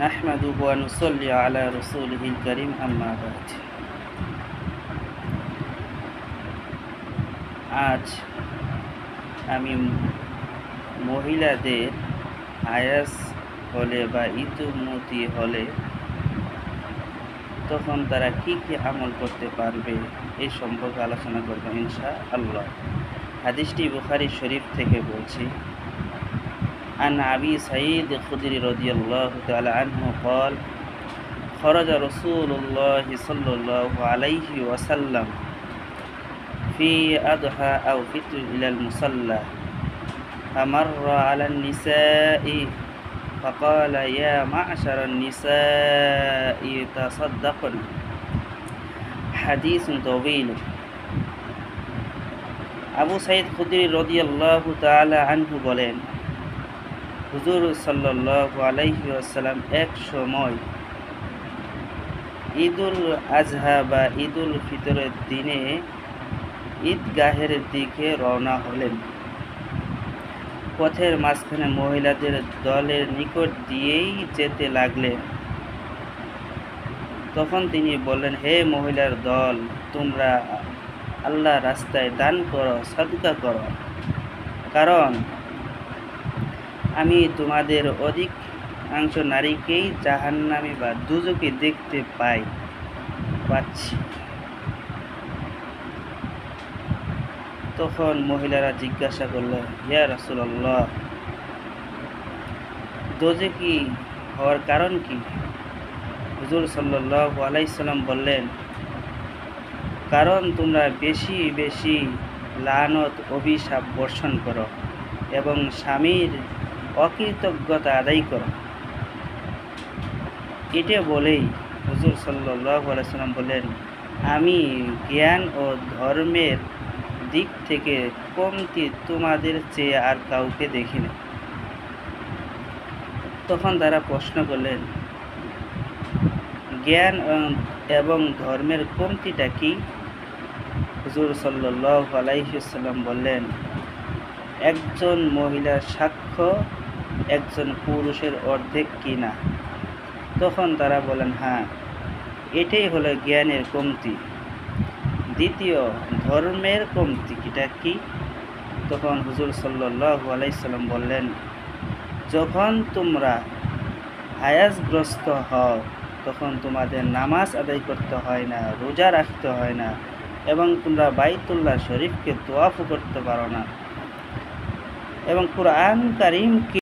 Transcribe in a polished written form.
নাহমাদুহু ওয়া নুসাল্লি আলা রাসূলিহিল কারীম আম্মা বা'দ। আজ আমি মহিলাদের হায়াস হলে বা ঋতুমতী হলে তখন তারা কি কি আমল করতে পারবে এই সম্পর্কে আলোচনা করব ইনশাআল্লাহ। হাদিসটি বুখারী শরীফ থেকে বলছি। আন আবি সাঈদ খুদরি রাদিয়াল্লাহু তাআলা আনহু قال خرج رسول الله صلى الله عليه وسلم في أضحى أو فطر إلى المصلى فمر على النساء فقال يا معشر النساء تصدقن حديث طويل। আবু সাঈদ খুদরি রাদিয়াল্লাহু তাআলা আনহু বলেন, হুজুর সাল্লাল্লাহু আলাইহি ওয়াসাল্লাম এক সময় ঈদুল আজহা বা ঈদুল ফিতরের দিনে ঈদগাহের দিকে রওনা হলেন। পথের মাঝখানে মহিলাদের দলের নিকট দিয়েই যেতে লাগলেন। তখন তিনি বললেন, হে মহিলার দল, তোমরা আল্লাহ রাস্তায় দান করো, সাদকা করো, কারণ আমি তোমাদের অধিকাংশ নারীকেই জাহান্নামী বা দুজকে দেখতে পাচ্ছি। তখন মহিলারা জিজ্ঞাসা করল, ইয়া রাসূলুল্লাহ, দোজখী হওয়ার কারণ কি? হুজুর সাল্লাল্লাহু আলাইহি সাল্লাম বললেন, কারণ তোমরা বেশি বেশি লানত অভিশাপ বর্ষণ করো এবং স্বামীর অকৃতজ্ঞতা আদায় করো। এটা বলেই হুজুর সাল্লাল্লাহু আলাইহি সাল্লাম বললেন, আমি জ্ঞান ও ধর্মের দিক থেকে কমতি তোমাদের চেয়ে আর কাউকে দেখিনি। তখন তারা প্রশ্ন করলেন, জ্ঞান এবং ধর্মের কমতিটা কি? হুজুর সাল্লাল্লাহু আলাইহি ওয়াসাল্লাম বললেন, একজন মহিলার সাক্ষ্য একজন পুরুষের অর্ধেক কিনা। তখন তারা বলেন, হ্যাঁ, এটাই হলো জ্ঞানের কমতি। দ্বিতীয়, ধর্মের কমতিটা কি? তখন হুজুর সাল্লাল্লাহু আলাইহি সাল্লাম বললেন, যখন তোমরা হায়াসগ্রস্ত হও তখন তোমাদের নামাজ আদায় করতে হয় না, রোজা রাখতে হয় না এবং তোমরা বাইতুল্লাহ শরীফকে তোয়াফ করতে পারো না এবং কুরআন কারীমকে